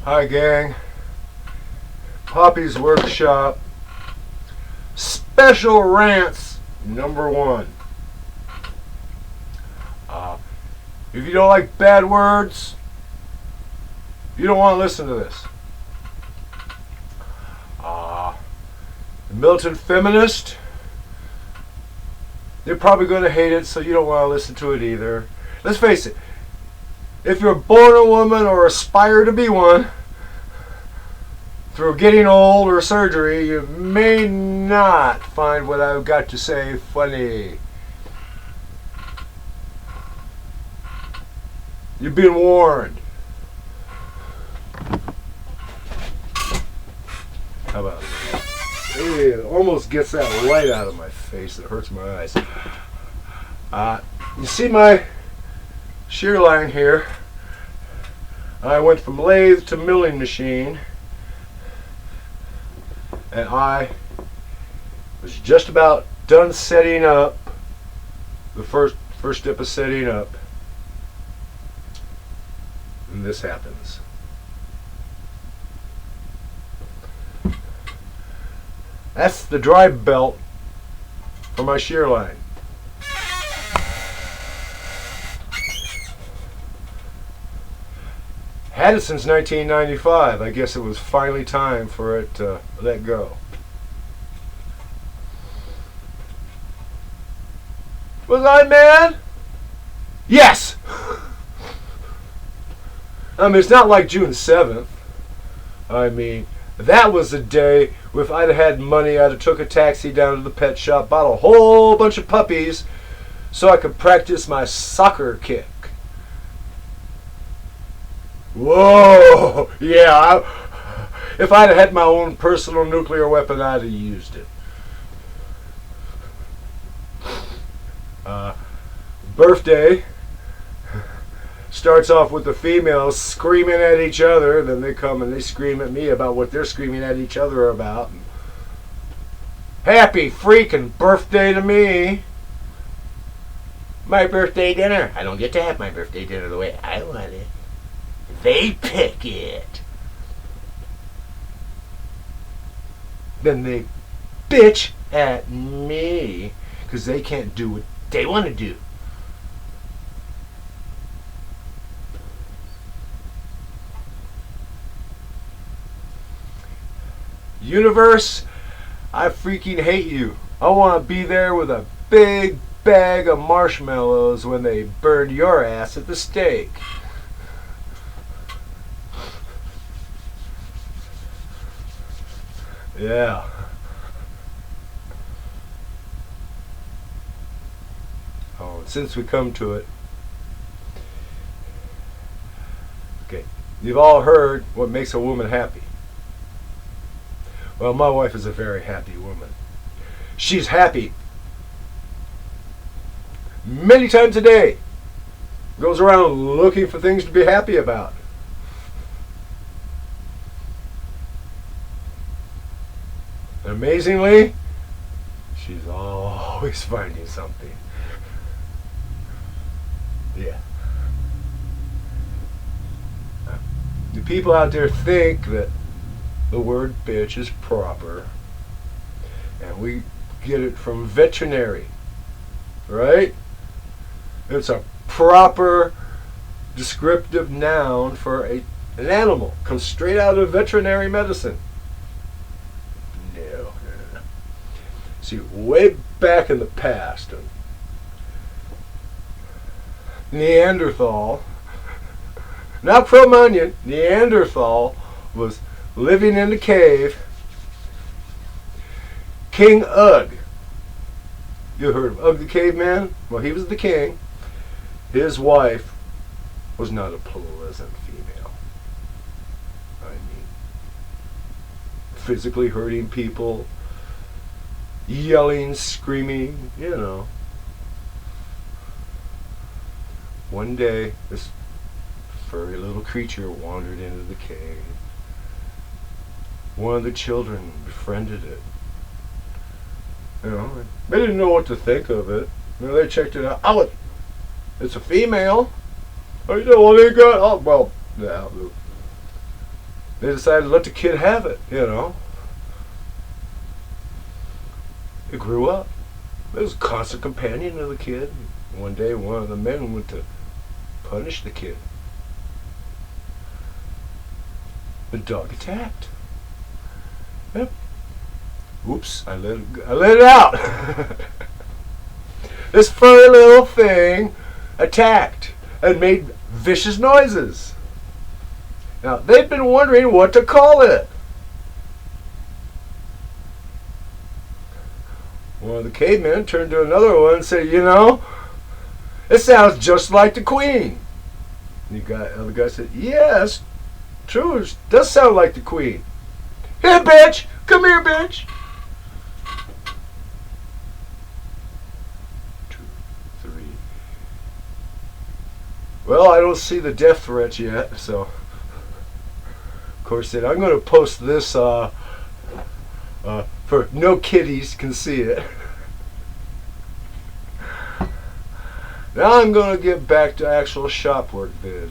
Hi gang, Poppy's Workshop, Special Rants #1. If you don't like bad words, you don't want to listen to this. The militant feminist, they're probably going to hate it, so you don't want to listen to it either. Let's face it, if you're born a woman or aspire to be one, through getting old or surgery, you may not find what I've got to say funny. You've been warned. How about it? It almost gets that light out of my face. It hurts my eyes. You see my shear line here? I went from lathe to milling machine, and I was just about done setting up the first step of setting up, and this happens. That's the drive belt for my shear line. Had it since 1995. I guess it was finally time for it to let go. Was I mad? Yes! I mean, it's not like June 7th. I mean, that was the day, if I'd have had money, I'd have took a taxi down to the pet shop, bought a whole bunch of puppies so I could practice my soccer kick. Whoa! Yeah, if I'd have had my own personal nuclear weapon, I'd have used it. Birthday starts off with the females screaming at each other, then they come and they scream at me about what they're screaming at each other about. Happy freaking birthday to me. My birthday dinner. I don't get to have my birthday dinner the way I want it. They pick it. Then they bitch at me because they can't do what they want to do. Universe, I freaking hate you. I want to be there with a big bag of marshmallows when they burn your ass at the stake. Yeah. Oh, since we come to it. Okay. You've all heard what makes a woman happy. Well, my wife is a very happy woman. She's happy many times a day. Goes around looking for things to be happy about. And amazingly, she's always finding something. Yeah. The people out there think that the word bitch is proper, and we get it from veterinary, right? It's a proper descriptive noun for an animal. Comes straight out of veterinary medicine. No. See, way back in the past, Neanderthal, not Cro-Magnon, Neanderthal was living in the cave. King Ugg. You heard of Ugg the caveman? Well, he was the king. His wife was not a pleasant female. I mean, physically hurting people, yelling, screaming, you know. One day, this furry little creature wandered into the cave. One of the children befriended it. You know, they didn't know what to think of it. You know, they checked it out. Oh, it's a female. Oh, you know, well, they got. Oh, well, yeah. They decided to let the kid have it, It grew up. It was a constant companion of the kid. One day, one of the men went to punish the kid. The dog attacked. Yep. Oops, I let it out. This furry little thing attacked and made vicious noises. Now, they've been wondering what to call it. One of the cavemen turned to another one and said, it sounds just like the Queen. And the other guy said, yes, true, it does sound like the Queen. Here, bitch! Come here, bitch! 2, 3. Well, I don't see the death threats yet, so of course then I'm going to post this for no kiddies can see it. Now I'm going to get back to actual shop work vid.